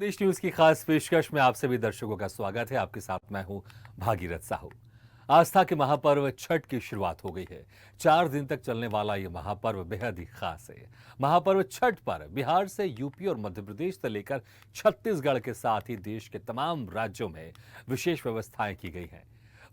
प्रदेश news की खास पेशकश में आप सभी दर्शकों का स्वागत है। आपके साथ मैं हूं भागीरथ साहू। आस्था के महापर्व छठ की शुरुआत हो गई है। 4 दिन तक चलने वाला ये महापर्व बेहद ही खास है। महापर्व छठ पर बिहार से यूपी और मध्य प्रदेश से लेकर छत्तीसगढ़ के साथ ही देश के तमाम राज्यों में विशेष व्यवस्थाएं की गई हैं।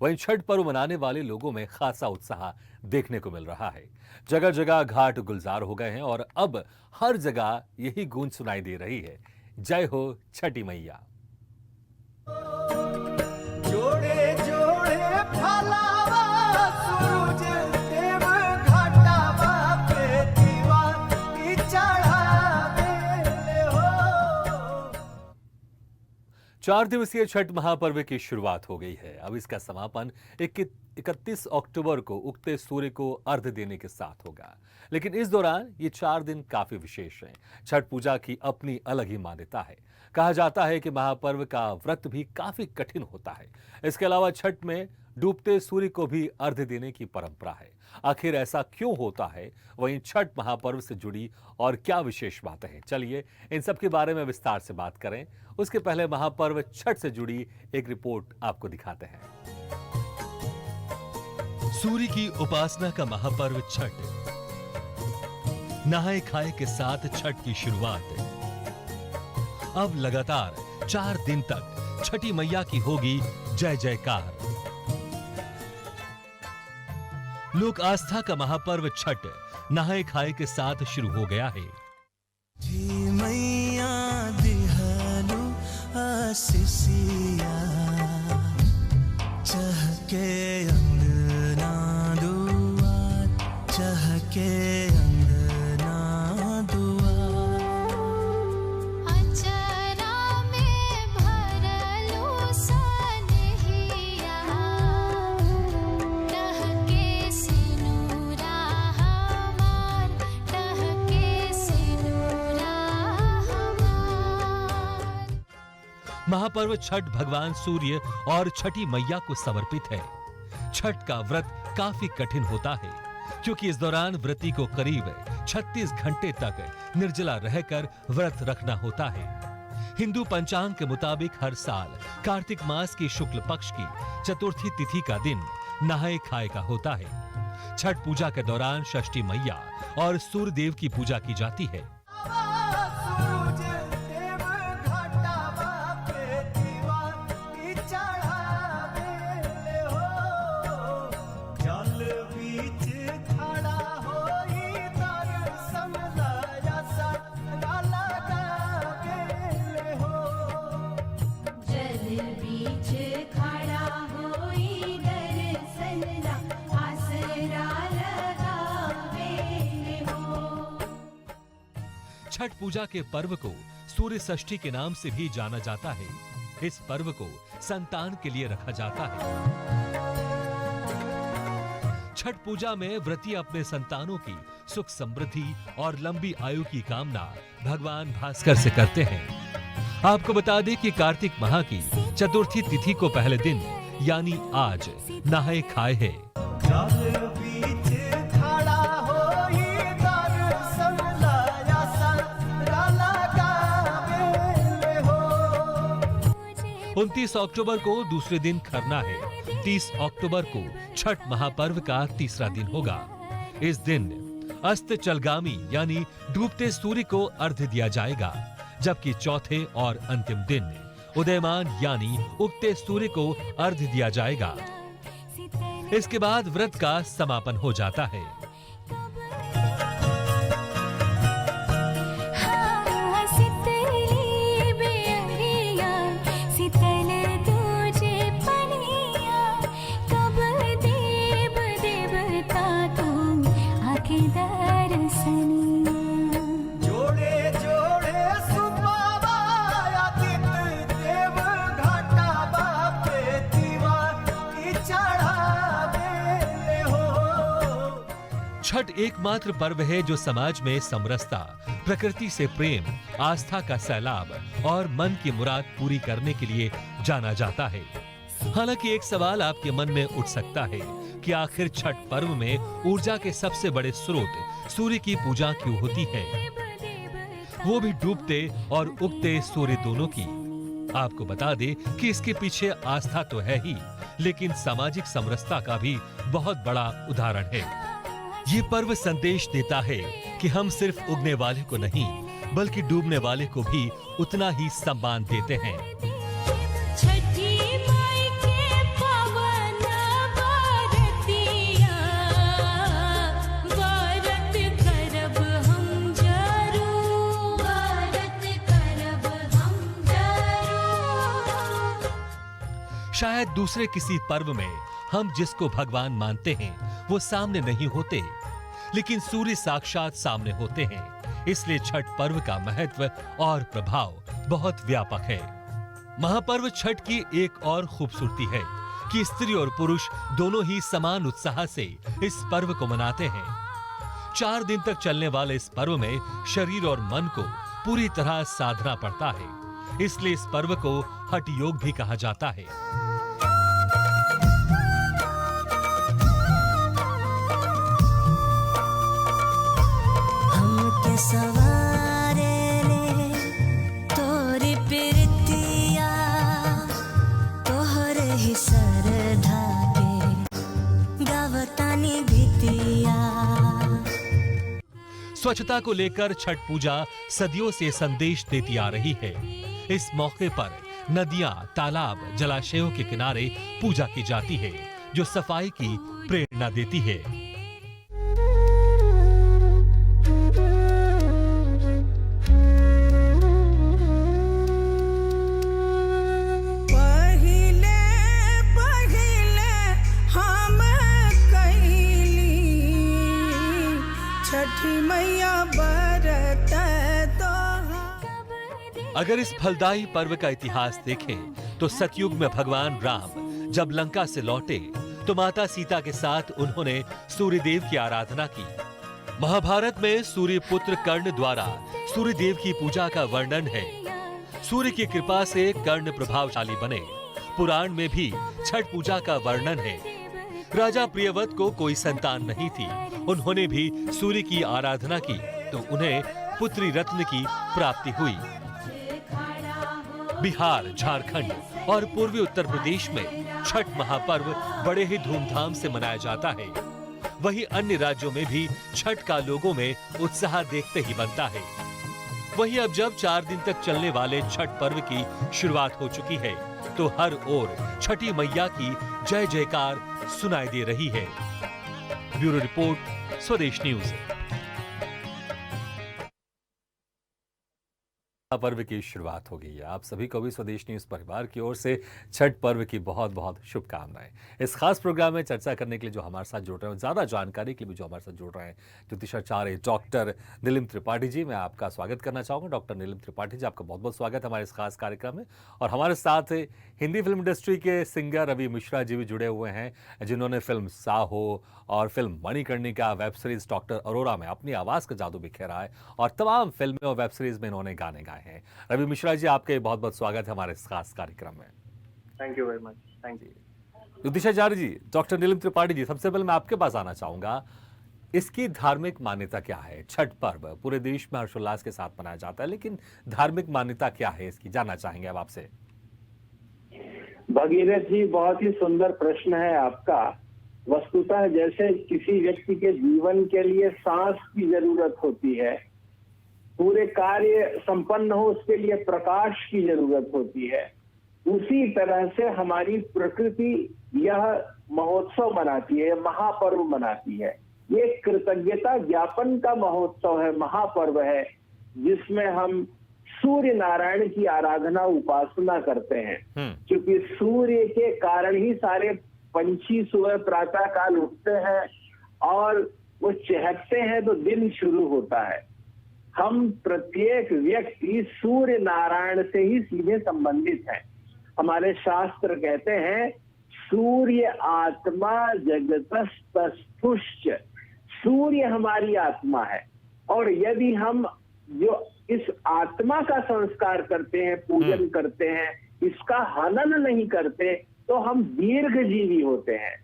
वहीं छठ पर्व मनाने वाले लोगों में खासा उत्साह देखने को मिल रहा है। जगह जगह घाट गुलजार हो गए हैं और अब हर जगह यही गूंज सुनाई दे रही है, जय हो छठी मैया। जोड़े जोड़े फलावा सूरज देव घाटावा पे दीवानी चढ़ावे हो। 4 दिवसीय छठ महापर्व की शुरुआत हो गई है। अब इसका समापन 31 अक्टूबर को उगते सूर्य को अर्घ्य देने के साथ होगा। लेकिन इस दौरान ये 4 दिन काफी विशेष हैं। छठ पूजा की अपनी अलग ही मान्यता है। कहा जाता है कि महापर्व का व्रत भी काफी कठिन होता है। इसके अलावा छठ में डूबते सूर्य को भी अर्घ्य देने की परंपरा है। आखिर ऐसा क्यों होता है, वहीं छठ महापर्व से जुड़ी और क्या विशेष बातें हैं, चलिए इन सब के बारे में विस्तार से बात करें। उसके पहले महापर्व छठ से जुड़ी एक रिपोर्ट आपको दिखाते हैं। सूर्य की उपासना का महापर्व छठ। नहाए खाए के साथ छठ की शुरुआत। अब लगातार 4 दिन तक छठी मैया की होगी जय जयकार। लोक आस्था का महापर्व छठ नहाए खाए के साथ शुरू हो गया है। जी मैया दिहनु आशीषिया चहके अंगना दुआर चहके अंगना दुआर अचरा में भरलू सनहिया टहके सिनुरा हमार टहके सिनुरा हमार। महापर्व छठ भगवान सूर्य और छठी मैया को समर्पित है। छठ का व्रत काफी कठिन होता है क्योंकि इस दौरान व्रती को करीब 36 घंटे तक निर्जला रहकर व्रत रखना होता है। हिंदू पंचांग के मुताबिक हर साल कार्तिक मास की शुक्ल पक्ष की चतुर्थी तिथि का दिन नहाए खाए का होता है। छठ पूजा के दौरान षष्ठी मैया और सूर्य देव की पूजा की जाती है। सूरज देव घाटावा पे दीवानी चढ़ावे हो। जल बीच खड़ा होई दर्शन लाया सरा लगावे हो। जल बीच खड़ा होई दर्शन ला आसरा लगावे हो। छठ पूजा के पर्व को सूर्य षष्ठी के नाम से भी जाना जाता है। इस पर्व को संतान के लिए रखा जाता है। छठ पूजा में व्रती अपने संतानों की सुख समृद्धि और लंबी आयु की कामना भगवान भास्कर से करते हैं। आपको बता दें कि कार्तिक माह की चतुर्थी तिथि को पहले दिन यानी आज नहाए खाए है। जल बीच खड़ा होई दर्शन लाया सरा लगावे हो। 29 अक्टूबर को दूसरे दिन खरना है। 30 अक्टूबर को छठ महापर्व का तीसरा दिन होगा। इस दिन अस्त चलगामी यानी डूबते सूर्य को अर्घ्य दिया जाएगा, जबकि चौथे और अंतिम दिन उदयमान यानी उगते सूर्य को अर्घ्य दिया जाएगा। इसके बाद व्रत का समापन हो जाता है। हाँ सितली बेअरिया सितल तुझे पनिया कब देव देवता तुम आके दर्शनिया। जोड़े जोड़े सुबाबा आदित्य देव घाटावा पे दीवानी चढ़ावे हो। छठ एकमात्र पर्व है जो समाज में समरसता, प्रकृति से प्रेम, आस्था का सैलाब और मन की मुराद पूरी करने के लिए जाना जाता है। हालांकि एक सवाल आपके मन में उठ सकता है कि आखिर छठ पर्व में ऊर्जा के सबसे बड़े स्रोत सूर्य की पूजा क्यों होती है। वो भी डूबते और उगते सूर्य दोनों की। आपको बता दें कि इसके पीछे आस्था तो है ही, लेकिन सामाजिक समरसता का भी बहुत बड़ा उदाहरण है। ये पर्व संदेश देता है कि हम सिर्फ उगने वाले को नहीं, बल्कि डूबने वाले को भी उतना ही सम्मान देते हैं। छठी माई के पावन बरतिया, व्रत करब हम जरूर, व्रत करब हम जरूर। शायद दूसरे किसी पर्व में हम जिसको भगवान मानते हैं वो सामने नहीं होते, लेकिन सूर्य साक्षात सामने होते हैं। इसलिए छठ पर्व का महत्व और प्रभाव बहुत व्यापक है। महापर्व छठ की एक और खूबसूरती है कि स्त्री और पुरुष दोनों ही समान उत्साह से इस पर्व को मनाते हैं। 4 दिन तक चलने वाले इस पर्व में शरीर और मन को पूरी तरह साधना पड़ता है। इसलिए इस पर्व को हठ योग भी कहा जाता है। सवारे ले तोरी प्रीतिया, तोहरे ही सरधा के गावतानी भीतिया। स्वच्छता को लेकर छठ पूजा सदियों से संदेश देती आ रही है। इस मौके पर नदियां, तालाब, जलाशयों के किनारे पूजा की जाती है, जो सफाई की प्रेरणा देती है। अगर इस फलदायी पर्व का इतिहास देखें तो सतयुग में भगवान राम जब लंका से लौटे तो माता सीता के साथ उन्होंने सूर्यदेव की आराधना की। महाभारत में सूर्य पुत्र कर्ण द्वारा सूर्यदेव की पूजा का वर्णन है। सूर्य की कृपा से कर्ण प्रभावशाली बने। पुराण में भी छठ पूजा का वर्णन है। राजा प्रियव्रत को कोई संतान नहीं थी, उन्होंने भी सूर्य की आराधना की तो उन्हें पुत्री रत्न की प्राप्ति हुई। बिहार, झारखंड और पूर्वी उत्तर प्रदेश में छठ महापर्व बड़े ही धूमधाम से मनाया जाता है। वहीं अन्य राज्यों में भी छठ का लोगों में उत्साह देखते ही बनता है। वहीं अब जब 4 दिन तक चलने वाले छठ पर्व की शुरुआत हो चुकी है तो हर ओर छठी मैया की जय जयकार सुनाई दे रही है। ब्यूरो रिपोर्ट, स्वदेश न्यूज। पर्व की शुरुआत हो गई है। आप सभी को भी स्वदेश न्यूज परिवार की ओर से छठ पर्व की बहुत बहुत शुभकामनाएं। इस खास प्रोग्राम में चर्चा करने के लिए जो हमारे साथ जुड़ रहे हैं, ज़्यादा जानकारी के लिए भी जो हमारे साथ जुड़ रहे हैं, ज्योतिषाचार्य डॉक्टर नीलिम त्रिपाठी जी, मैं आपका स्वागत करना चाहूँगा। डॉक्टर नीलिम त्रिपाठी जी, आपका बहुत बहुत स्वागत है हमारे इस खास कार्यक्रम में। और हमारे साथ हिंदी फिल्म इंडस्ट्री के सिंगर रवि मिश्रा जी भी जुड़े हुए हैं, जिन्होंने फिल्म साहो और film Manikarnika, web series doctor Arora में अपनी आवाज़ का जादू बिखेरा है और तमाम फिल्में और वेब सीरीज में इन्होंने गाने गाए हैं। रवि मिश्रा जी, आपके बहुत बहुत स्वागत है हमारे इस खास कार्यक्रम में। Thank you very much. Thank you. ज्योतिषाचार्य जी, डॉक्टर नीलिम त्रिपाठी जी, सबसे पहले मैं आपके पास आना चाहूंगा। इसकी धार्मिक मान्यता क्या है? छठ पर्व पूरे देश में हर्षोल्लास के साथ मनाया जाता है, लेकिन धार्मिक मान्यता क्या है इसकी, जानना चाहेंगे अब आपसे। भगीरथ जी, बहुत ही सुंदर प्रश्न है आपका। वस्तुतः जैसे किसी व्यक्ति के जीवन के लिए सांस की जरूरत होती है, पूरे कार्य संपन्न हो उसके लिए प्रकाश की जरूरत होती है, उसी तरह से हमारी प्रकृति यह महोत्सव मनाती है, महापर्व मनाती है। ये कृतज्ञता ज्ञापन का महोत्सव है, महापर्व है, जिसमें हम सूर्य नारायण की आराधना उपासना करते हैं। क्योंकि सूर्य के कारण ही सारे पंछी सुबह प्रातः काल उठते हैं और वो चहकते हैं तो दिन शुरू होता है। हम प्रत्येक व्यक्ति सूर्य नारायण से ही सीधे संबंधित हैं। हमारे शास्त्र कहते हैं सूर्य आत्मा जगतस्तस्थुश्च, सूर्य हमारी आत्मा है। और यदि हम जो इस आत्मा का संस्कार करते हैं, पूजन करते हैं, इसका हनन नहीं करते, तो हम दीर्घजीवी होते हैं।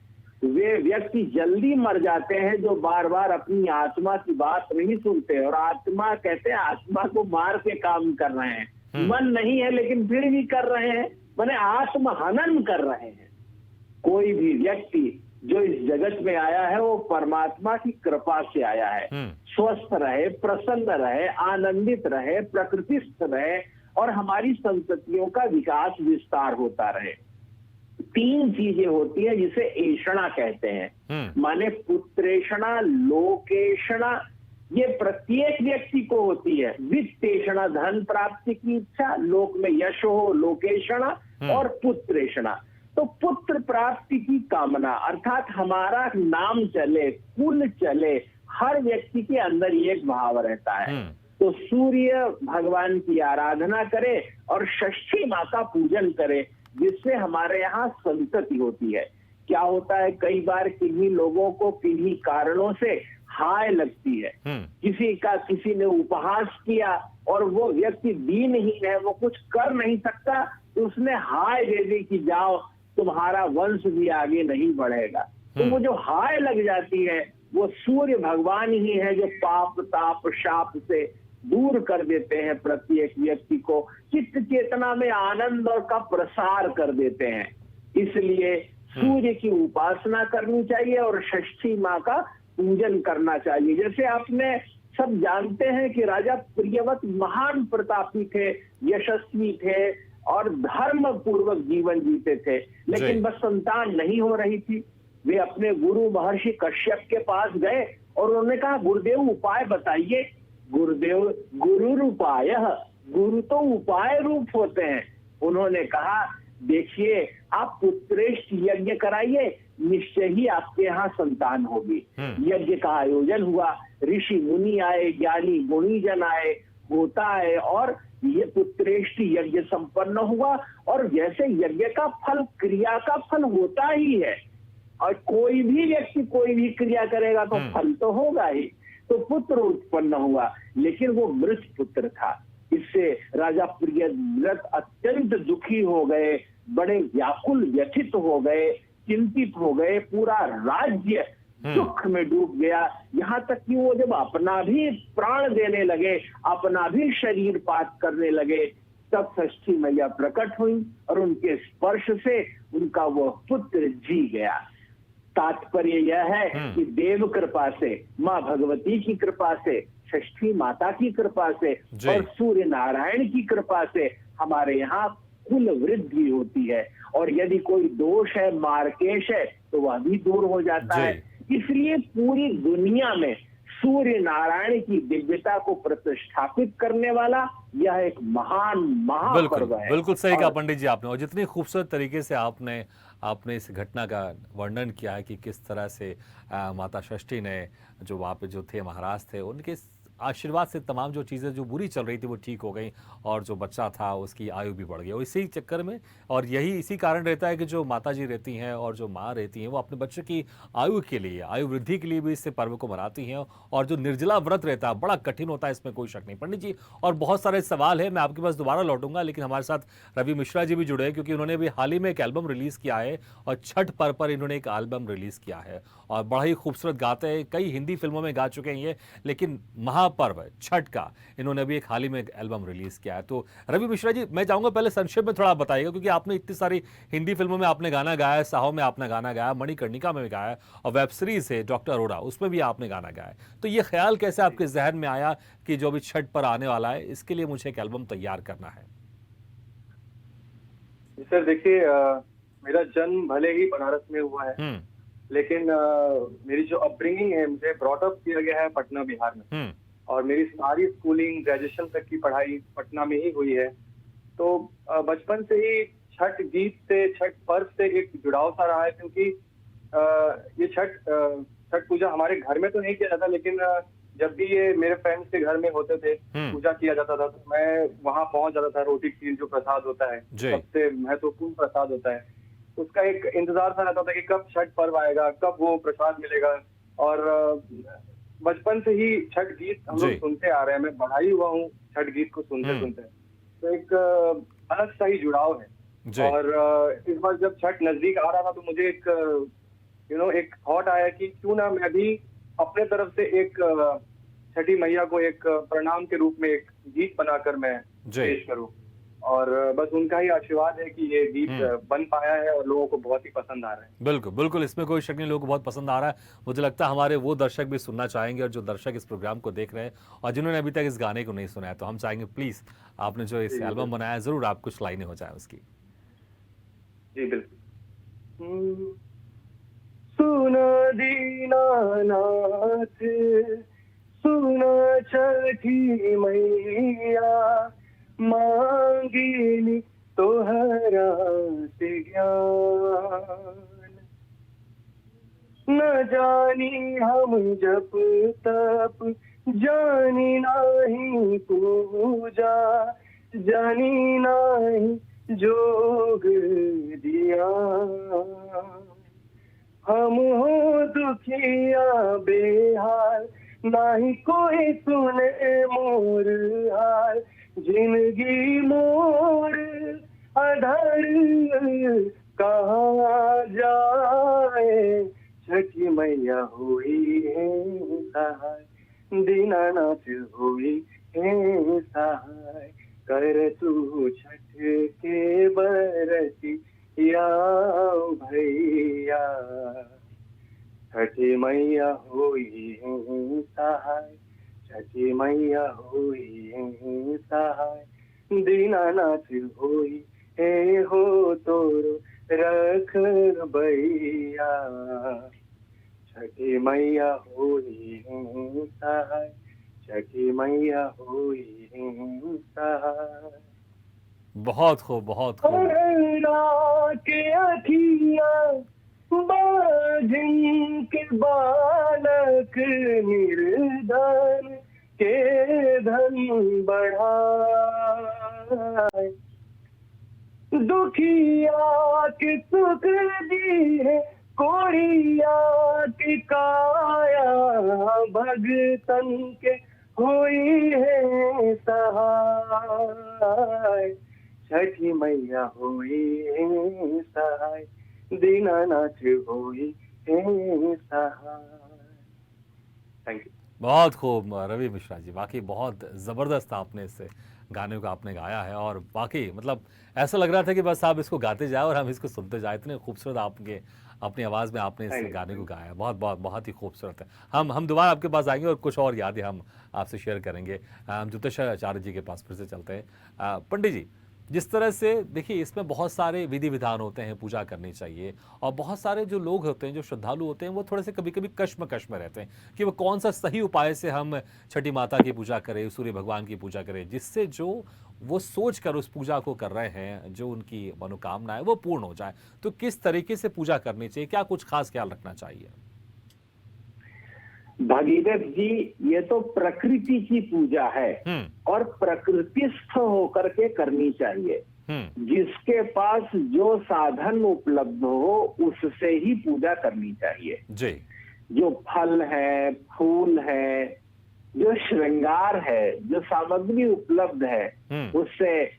वे व्यक्ति जल्दी मर जाते हैं जो बार बार अपनी आत्मा की बात नहीं सुनते। और आत्मा कहते हैं आत्मा को मार के काम कर रहे हैं, मन नहीं है लेकिन फिर भी कर रहे हैं, माने आत्महनन कर रहे हैं। कोई भी व्यक्ति जो इस जगत में आया है वो परमात्मा की कृपा से आया है। स्वस्थ रहे, प्रसन्न रहे, आनंदित रहे, प्रकृतिस्थ रहे और हमारी संततियों का विकास विस्तार होता रहे। 3 चीजें होती है जिसे ऐषणा कहते हैं, माने पुत्रेषणा, लोकेषणा, ये प्रत्येक व्यक्ति को होती है। वित्तेषणा, धन प्राप्ति की इच्छा, लोक में यश हो, लोकेषणा, और पुत्रेषणा, तो पुत्र प्राप्ति की कामना, अर्थात हमारा नाम चले, कुल चले, हर व्यक्ति के अंदर ये एक भाव रहता है। तो सूर्य भगवान की आराधना करे और षष्ठी माँ का पूजन करे, जिससे हमारे यहाँ संतति होती है। क्या होता है, कई बार किन्हीं लोगों को किन्हीं कारणों से हाय लगती है, किसी ने उपहास किया और वो व्यक्ति दीनहीन है, वो कुछ कर नहीं सकता, तो उसने हाय दे दी कि जाओ तुम्हारा वंश भी आगे नहीं बढ़ेगा। तो वो जो हाय लग जाती है वो सूर्य भगवान ही है जो पाप ताप शाप से दूर कर देते हैं प्रत्येक व्यक्ति को, चित्त चेतना में आनंद और का प्रसार कर देते हैं। इसलिए सूर्य की उपासना करनी चाहिए और षष्ठी माँ का पूजन करना चाहिए। जैसे आपने सब जानते हैं कि राजा प्रियव्रत महान प्रतापी थे, यशस्वी थे और धर्म पूर्वक जीवन जीते थे, लेकिन बस संतान नहीं हो रही थी। वे अपने गुरु महर्षि कश्यप के पास गए और उन्होंने कहा गुरुदेव उपाय बताइए। गुरुदेव गुरु रूपाय, गुरु तो उपाय रूप होते हैं। उन्होंने कहा देखिए आप पुत्रेष्ठ यज्ञ कराइए, निश्चय ही आपके यहाँ संतान होगी। यज्ञ का आयोजन हुआ, ऋषि मुनि आए, ज्ञानी गुणी जन आए, होता है और ये पुत्रेष्ठ यज्ञ संपन्न हुआ। और जैसे यज्ञ का फल क्रिया का फल होता ही है, और कोई भी व्यक्ति कोई भी क्रिया करेगा तो फल तो होगा ही। तो पुत्र उत्पन्न हुआ, लेकिन वो मृत पुत्र था। इससे राजा प्रियव्रत अत्यंत दुखी हो गए, बड़े व्याकुल व्यथित हो गए, चिंतित हो गए, पूरा राज्य दुख में डूब गया। यहाँ तक कि वो जब अपना भी प्राण देने लगे, अपना भी शरीर पात करने लगे, तब षष्ठी मैया प्रकट हुई और उनके स्पर्श से उनका वह पुत्र जी गया। तात्पर्य यह है कि देव कृपा से, माँ भगवती की कृपा से, षष्ठी माता की कृपा से और सूर्य नारायण की कृपा से हमारे यहाँ कुल वृद्धि होती है। और यदि कोई दोष है, मार्केश है, तो वह भी दूर हो जाता है। इसलिए पूरी दुनिया में सूर्य नारायण की दिव्यता को प्रतिष्ठापित करने वाला यह एक महान महापर्व है। बिल्कुल सही कहा पंडित जी आपने, और जितनी खूबसूरत तरीके से आपने इस घटना का वर्णन किया है कि किस तरह से माता षष्ठी ने, जो वहाँ पे जो थे महाराज थे, उनके आशीर्वाद से तमाम जो चीज़ें जो बुरी चल रही थी वो ठीक हो गई और जो बच्चा था उसकी आयु भी बढ़ गई। और इसी चक्कर में, और यही इसी कारण रहता है कि जो माता जी रहती हैं और जो माँ रहती हैं वो अपने बच्चे की आयु के लिए, आयु वृद्धि के लिए भी इससे पर्व को मनाती हैं। और जो निर्जला व्रत रहता है बड़ा कठिन होता है, इसमें कोई शक नहीं। पंडित जी और बहुत सारे सवाल है, मैं आपके पास दोबारा लौटूंगा, लेकिन हमारे साथ रवि मिश्रा जी भी जुड़े हैं क्योंकि उन्होंने भी हाल ही में एक एल्बम रिलीज किया है और छठ पर्व पर इन्होंने एक एल्बम रिलीज किया है और बड़ा ही खूबसूरत गाते हैं। कई हिंदी फिल्मों में गा चुके हैं ये, लेकिन महापर्व छठ का इन्होंने अभी एक हाल ही में एक एल्बम रिलीज किया है। तो रवि मिश्रा जी, मैं चाहूंगा पहले संक्षेप में थोड़ा बताइएगा, क्योंकि आपने इतनी सारी हिंदी फिल्मों में आपने गाना गाया है, साहो में आपने गाना गाया, मणिकर्णिका में भी गाया है, और वेब सीरीज है डॉक्टर अरोड़ा उसमें भी आपने गाना गाया है। तो ये ख्याल कैसे आपके जहन में आया कि जो भी छठ पर आने वाला है इसके लिए मुझे एक एल्बम तैयार करना है? सर देखिए, मेरा जन्म भले ही बनारस में हुआ है, लेकिन मेरी जो अपब्रिंगिंग है, मुझे ब्रॉट अप किया गया है पटना बिहार में, और मेरी सारी स्कूलिंग ग्रेजुएशन तक की पढ़ाई पटना में ही हुई है। तो बचपन से ही छठ गीत से, छठ पर्व से एक जुड़ाव सा रहा है, क्योंकि ये छठ पूजा हमारे घर में तो नहीं किया जाता, लेकिन जब भी ये मेरे फ्रेंड्स के घर में होते थे, पूजा किया जाता था, तो मैं वहां पहुंच जाता था। रोटी खीर जो प्रसाद होता है, सबसे महत्वपूर्ण प्रसाद होता है, उसका एक इंतजार सा रहता था कि कब छठ पर्व आएगा, कब वो प्रसाद मिलेगा। और बचपन से ही छठ गीत हम लोग सुनते आ रहे हैं, मैं बड़ा ही हुआ हूँ छठ गीत को सुनते सुनते, तो एक अलग सा ही जुड़ाव है। और इस बार जब छठ नजदीक आ रहा था तो मुझे एक एक थॉट आया कि क्यों ना मैं भी अपने तरफ से एक छठी मैया को एक प्रणाम के रूप में एक गीत बनाकर मैं जी। पेश करूं। और बस उनका ही आशीर्वाद है कि ये गीत बन पाया है और लोगों को बहुत ही पसंद आ रहा है। बिल्कुल बिल्कुल, इसमें कोई शक नहीं, लोगों को बहुत पसंद आ रहा है। मुझे लगता है हमारे वो दर्शक भी सुनना चाहेंगे, और जो दर्शक इस प्रोग्राम को देख रहे हैं और जिन्होंने अभी तक इस गाने को नहीं सुना है, तो हम चाहेंगे प्लीज आपने जो इस जी, एल्बम बनाया है, जरूर आप कुछ लाइनें हो जाए उसकी। जी बिल्कुल। सुना दीनानाथ, सुना छठी मैया, मांगिनी तोहरा से ज्ञान। न जानी हम जप तप, जानी नाही पूजा, जानी नाही जोग दिया। हम हो दुखिया बेहाल, नाही कोई सुने मोर हाल, जिंदगी मोर अधर कहाँ जाए, छठी मैया हुई है सहाय, दीनानाथ हुई है सहाय, कर तू छठ के बरती या भैया, छठी मैया हुई है सहाय, छठी मैया हुई है सहाय, दीनानाथ हुई है हो तोरो रख भैया, छठी मैया हुई है सहाय, छठी मैया हुई है सहाय। बहुत खूब, बहुत खूब। के अखिया बाजिन के बालक, निर्धन के धन बढ़ाए, दुखिया के सुख दिए, कोढ़िया की काया, भगतन के हुई है सहाय, छठी मैया हुई है सहाय, दीनानाथ हुई है सहाय। Thank you. बहुत खूब रवि मिश्रा जी, वाकई बहुत ज़बरदस्त आपने इस गाने को आपने गाया है, और वाकई मतलब ऐसा लग रहा था कि बस आप इसको गाते जाए और हम इसको सुनते जाए। इतने खूबसूरत आपके अपनी आवाज़ में आपने इस गाने को गाया है, बहुत बहुत बहुत ही खूबसूरत है। हम दोबारा आपके पास आएंगे और कुछ और यादें हम आपसे शेयर करेंगे। हम ज्योतिषाचार्य जी के पास फिर से चलते हैं। पंडित जी, जिस तरह से देखिए, इसमें बहुत सारे विधि विधान होते हैं, पूजा करनी चाहिए, और बहुत सारे जो लोग होते हैं, जो श्रद्धालु होते हैं, वो थोड़े से कभी कभी कश्मकश में रहते हैं कि वो कौन सा सही उपाय से हम छठी माता की पूजा करें, सूर्य भगवान की पूजा करें, जिससे जो वो सोच कर उस पूजा को कर रहे हैं, जो उनकी मनोकामना है वो पूर्ण हो जाए। तो किस तरीके से पूजा करनी चाहिए, क्या कुछ खास ख्याल रखना चाहिए? भागीरथ जी, ये तो प्रकृति की पूजा है और प्रकृतिस्थ होकर के करनी चाहिए। जिसके पास जो साधन उपलब्ध हो उससे ही पूजा करनी चाहिए जी। जो फल है, फूल है, जो श्रृंगार है, जो सामग्री उपलब्ध है, उससे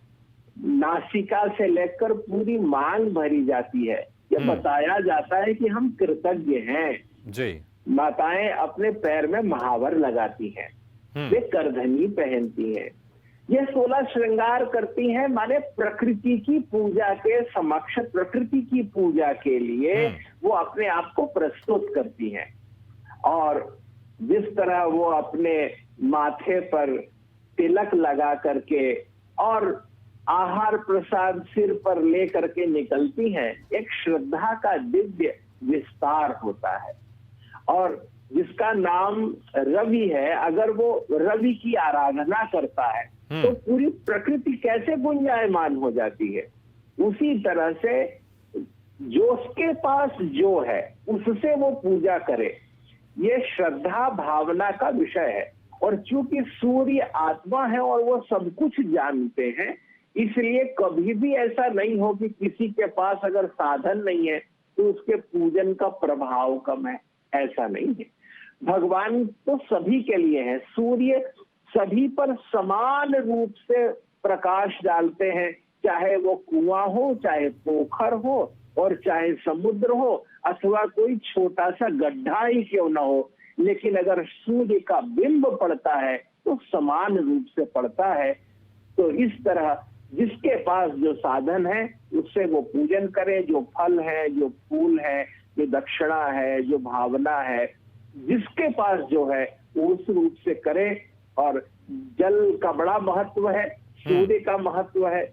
नासिका से लेकर पूरी मांग भरी जाती है। यह बताया जाता है कि हम कृतज्ञ हैं जी। माताएं अपने पैर में महावर लगाती हैं, वे करधनी पहनती हैं, ये 16 श्रृंगार करती हैं, माने प्रकृति की पूजा के समक्ष, प्रकृति की पूजा के लिए वो अपने आप को प्रस्तुत करती हैं। और जिस तरह वो अपने माथे पर तिलक लगा करके और आहार प्रसाद सिर पर ले करके निकलती हैं, एक श्रद्धा का दिव्य विस्तार होता है। और जिसका नाम रवि है, अगर वो रवि की आराधना करता है तो पूरी प्रकृति कैसे गुंजायमान हो जाती है। उसी तरह से जो उसके पास जो है उससे वो पूजा करे, ये श्रद्धा भावना का विषय है। और चूंकि सूर्य आत्मा है और वो सब कुछ जानते हैं, इसलिए कभी भी ऐसा नहीं हो कि किसी के पास अगर साधन नहीं है तो उसके पूजन का प्रभाव कम है, ऐसा नहीं है। भगवान तो सभी के लिए है, सूर्य सभी पर समान रूप से प्रकाश डालते हैं, चाहे वो कुआं हो, चाहे पोखर हो, और चाहे समुद्र हो अथवा कोई छोटा सा गड्ढा ही क्यों ना हो, लेकिन अगर सूर्य का बिंब पड़ता है तो समान रूप से पड़ता है। तो इस तरह जिसके पास जो साधन है उससे वो पूजन करे, जो फल है, जो फूल है, जो दक्षिणा है, जो भावना है, जिसके पास जो है वो उस रूप से करे। और जल का बड़ा महत्व है, सूर्य का महत्व है,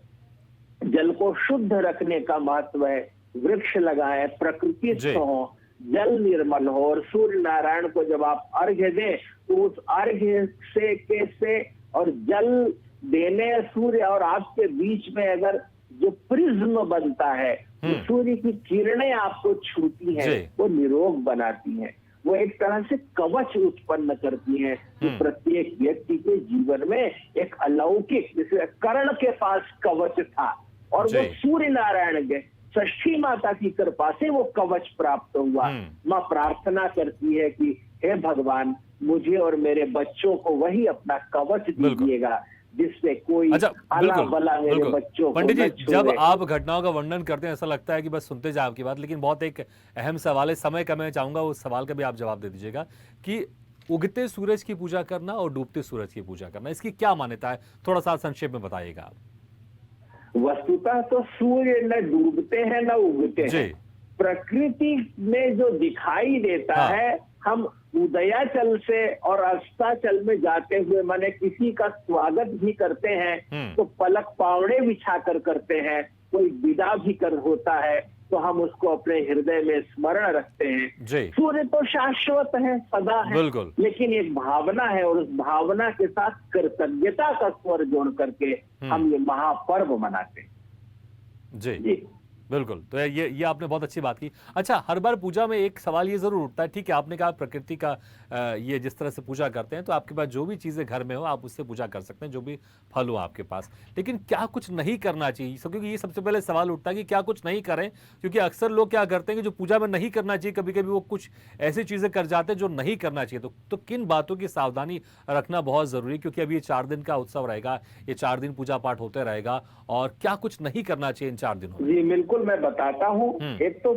जल को शुद्ध रखने का महत्व है। वृक्ष लगाएं, प्रकृति जी। हो, जल निर्मल हो, और सूर्य नारायण को जब आप अर्घ्य दें तो उस अर्घ्य से कैसे और जल देने सूर्य और आपके बीच में अगर जो प्रिज्म बनता है, जो सूर्य की किरणें आपको छूती हैं, जी। वो निरोग बनाती हैं, वो एक तरह से कवच उत्पन्न करती हैं जो प्रत्येक व्यक्ति के जीवन में एक अलौकिक, जैसे कर्ण के पास कवच था और वो जी। सूर्य नारायण के षष्ठी माता की कृपा से वो कवच प्राप्त हुआ। माँ प्रार्थना करती है कि हे भगवान, मुझे और मेरे बच्चों को वही अपना कवच दीजिएगा जिससे कोई अच्छा, आला बिल्कुल बला मेरे बिल्कुल बच्चों को पंडित न जी, जब छुए। आप घटनाओं का वर्णन करते हैं ऐसा लगता है कि बस सुनते जाए आपकी बात, लेकिन बहुत एक अहम सवाल है, समय का मैं चाहूंगा उस सवाल का भी आप जवाब दे दीजिएगा कि उगते सूरज की पूजा करना और डूबते सूरज की पूजा करना, इसकी क्या मान्यता है, थोड़ा सा संक्षेप में बताइएगा आप। वस्तुतः तो सूर्य न डूबते हैं न उगते जी। हैं। प्रकृति में जो दिखाई देता हाँ। है, हम उदयाचल से और अस्ताचल में जाते हुए माने किसी का स्वागत भी करते हैं तो पलक पावड़े बिछा कर करते हैं, कोई विदा भी कर होता है तो हम उसको अपने हृदय में स्मरण रखते हैं। जी। सूर्य तो शाश्वत है, सदा है, बिल्कुल। लेकिन एक भावना है और उस भावना के साथ कृतज्ञता का स्वर जोड़ करके हम ये महापर्व मनाते हैं। जी जी। बिल्कुल, तो ये आपने बहुत अच्छी बात की। अच्छा, हर बार पूजा में एक सवाल ये जरूर उठता है, ठीक है आपने कहा प्रकृति का ये जिस तरह से पूजा करते हैं तो आपके पास जो भी चीजें घर में हो आप उससे पूजा कर सकते हैं, जो भी फल हो आपके पास, लेकिन क्या कुछ नहीं करना चाहिए? क्योंकि ये सबसे पहले सवाल उठता है कि क्या कुछ नहीं करें, क्योंकि अक्सर लोग क्या करते हैं कि जो पूजा में नहीं करना चाहिए कभी कभी वो कुछ ऐसी चीजें कर जाते हैं जो नहीं करना चाहिए। तो किन बातों की सावधानी रखना बहुत जरूरी है, क्योंकि अभी ये 4 दिन का उत्सव रहेगा, ये 4 दिन पूजा पाठ होते रहेगा, और क्या कुछ नहीं करना चाहिए इन 4 दिनों में? जी बिल्कुल, मैं बताता हूँ। एक तो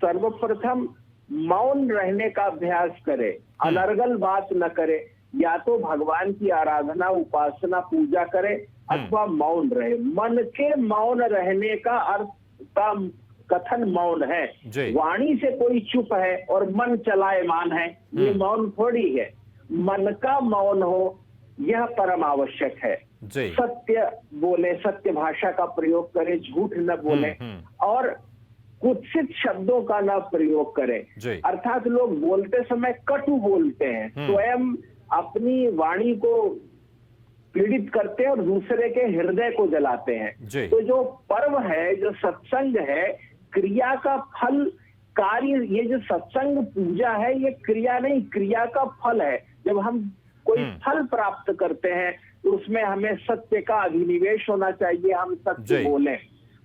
सर्वप्रथम मौन रहने का अभ्यास करे, अनर्गल बात न करे, या तो भगवान की आराधना, उपासना, पूजा करे अथवा मौन रहे। मन के मौन रहने का अर्थ का कथन मौन है। जी। वाणी से कोई चुप है और मन चलायमान है, ये मौन थोड़ी है। मन का मौन हो यह परम आवश्यक है। जी। सत्य बोले, सत्य भाषा का प्रयोग करें, झूठ न बोले और कुत्सित शब्दों का न प्रयोग करें। जी। अर्थात लोग बोलते समय कटु बोलते हैं, स्वयं अपनी वाणी को पीड़ित करते हैं और दूसरे के हृदय को जलाते हैं। जी। तो जो पर्व है, जो सत्संग है, क्रिया का फल कार्य, ये जो सत्संग पूजा है ये क्रिया नहीं, क्रिया का फल है। जब हम कोई फल प्राप्त करते हैं तो उसमें हमें सत्य का अभिनिवेश होना चाहिए। हम सत्य जी। बोलें,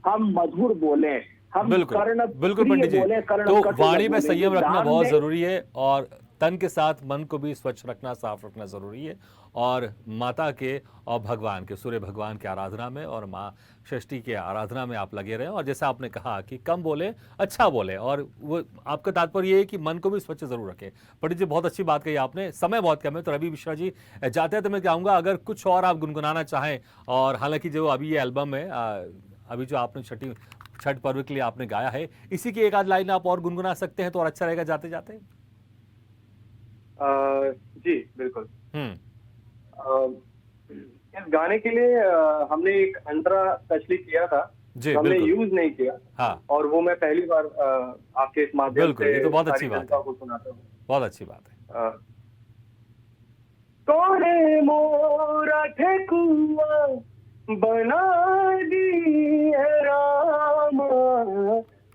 हम मधुर बोलें, हम बिल्कुल कर्ण बिल्कुल प्रिय पंडित जी, बोलें, कर्ण तो कटु न वाणी में बोलें। संयम रखना दान बहुत दें। जरूरी है, और तन के साथ मन को भी स्वच्छ रखना, साफ रखना जरूरी है। और माता के और भगवान के, सूर्य भगवान की आराधना में और माँ षष्ठी के आराधना में आप लगे रहें। और जैसा आपने कहा कि कम बोले, अच्छा बोले, और वो आपका तात्पर्य ये है कि मन को भी स्वच्छ जरूर रखें। पंडित जी, बहुत अच्छी बात कही आपने। समय बहुत कम है, तो रवि मिश्रा जी जाते हैं तो मैं चाहूंगा अगर कुछ और आप गुनगुनाना चाहें, और हालांकि जो अभी ये एल्बम है, अभी जो आपने छठ पर्व के लिए आपने गाया है, इसी की एक आध लाइन आप और गुनगुना सकते हैं तो और अच्छा रहेगा जाते जाते। जी बिल्कुल। इस गाने के लिए हमने एक अंतरा तशली किया था, जी, हमने बिल्कुल। यूज नहीं किया। हाँ। और वो मैं पहली बार आपके इस माध्यम बिल्कुल, से ये तो बहुत अच्छी सारी बात जनता है। को सुनाता हूँ। बहुत अच्छी बात है। कोने मोरा ठेकुआ बना दी है रामा,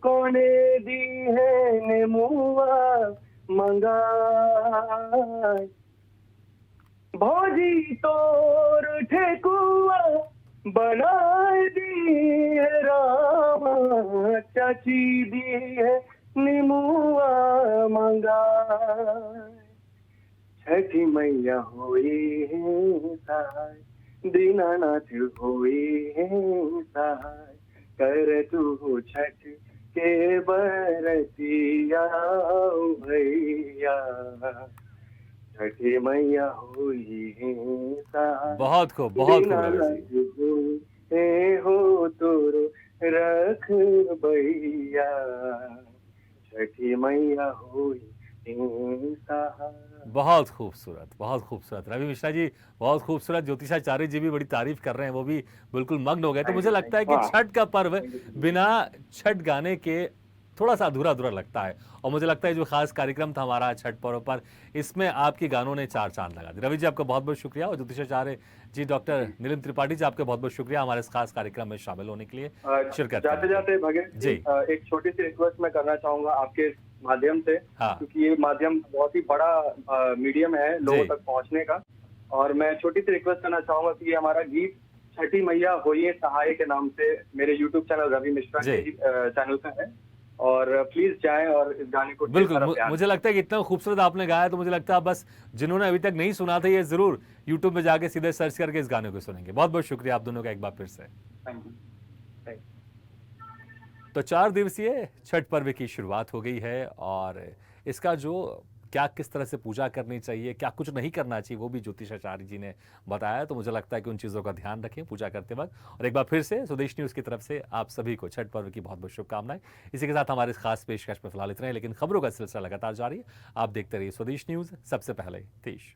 कोने दी है नेमुआ मंगा, भौजी तोर ठेकुआ बना दी है रामा, चाची दी है नेमुआ मंगा, छठी मैया होई है सहाय, दीनानाथ होई है सहाय, कर तू छठ के बरतिया भैया छठी मैया हुई सहाय बहुत खूब, बहुत खूब रवि जी। ए हो तोरो रख भैया छठी मैया हुई सहाय। बहुत खूबसूरत रवि मिश्रा जी, बहुत खूबसूरत। ज्योतिषाचार्य जी भी बड़ी तारीफ कर रहे हैं, वो भी बिल्कुल मग्न हो गए। तो मुझे लगता है कि वाह। छठ का पर्व बिना छठ गाने के थोड़ा सा अधूरा अधूरा लगता है। और मुझे लगता है जो खास कार्यक्रम था हमारा छठ पर्व पर, इसमें आपके गानों ने चार चांद लगा दिए। रवि जी आपका बहुत बहुत शुक्रिया, और ज्योतिषाचार्य जी डॉक्टर नीलिम त्रिपाठी जी आपका बहुत बहुत शुक्रिया हमारे इस खास कार्यक्रम में शामिल होने के लिए, शिरकत जाते करने के लिए। जाते भगत जी। एक छोटी सी रिक्वेस्ट मैं करना चाहूंगा आपके माध्यम से, हाँ। क्योंकि ये माध्यम बहुत ही बड़ा मीडियम है लोगों जी। तक पहुंचने का। और मैं छोटी सी रिक्वेस्ट करना चाहूंगा कि ये हमारा गीत छठी मैया होइए सहाय के नाम से मेरे यूट्यूब चैनल रवि मिश्रा जी। के ही चैनल पे है, और प्लीज जाएं और इस गाने को ढेर बिल्कुल, सारा प्यार मुझे लगता है कि इतना खूबसूरत आपने गाया, तो मुझे लगता है बस जिन्होंने अभी तक नहीं सुना था, ये जरूर यूट्यूब में जाके सीधे सर्च करके इस गाने को सुनेंगे। बहुत बहुत शुक्रिया आप दोनों का एक बार फिर से। Thank you. तो 4 दिवसीय छठ पर्व की शुरुआत हो गई है, और इसका जो क्या किस तरह से पूजा करनी चाहिए, क्या कुछ नहीं करना चाहिए, वो भी ज्योतिषाचार्य जी ने बताया। तो मुझे लगता है कि उन चीज़ों का ध्यान रखें पूजा करते वक्त। और एक बार फिर से स्वदेश न्यूज़ की तरफ से आप सभी को छठ पर्व की बहुत बहुत शुभकामनाएं। इसी के साथ हमारे इस खास पेशकश में फिलहाल इतना ही, लेकिन खबरों का सिलसिला लगातार जारी है। आप देखते रहिए स्वदेश न्यूज़, सबसे पहले देश।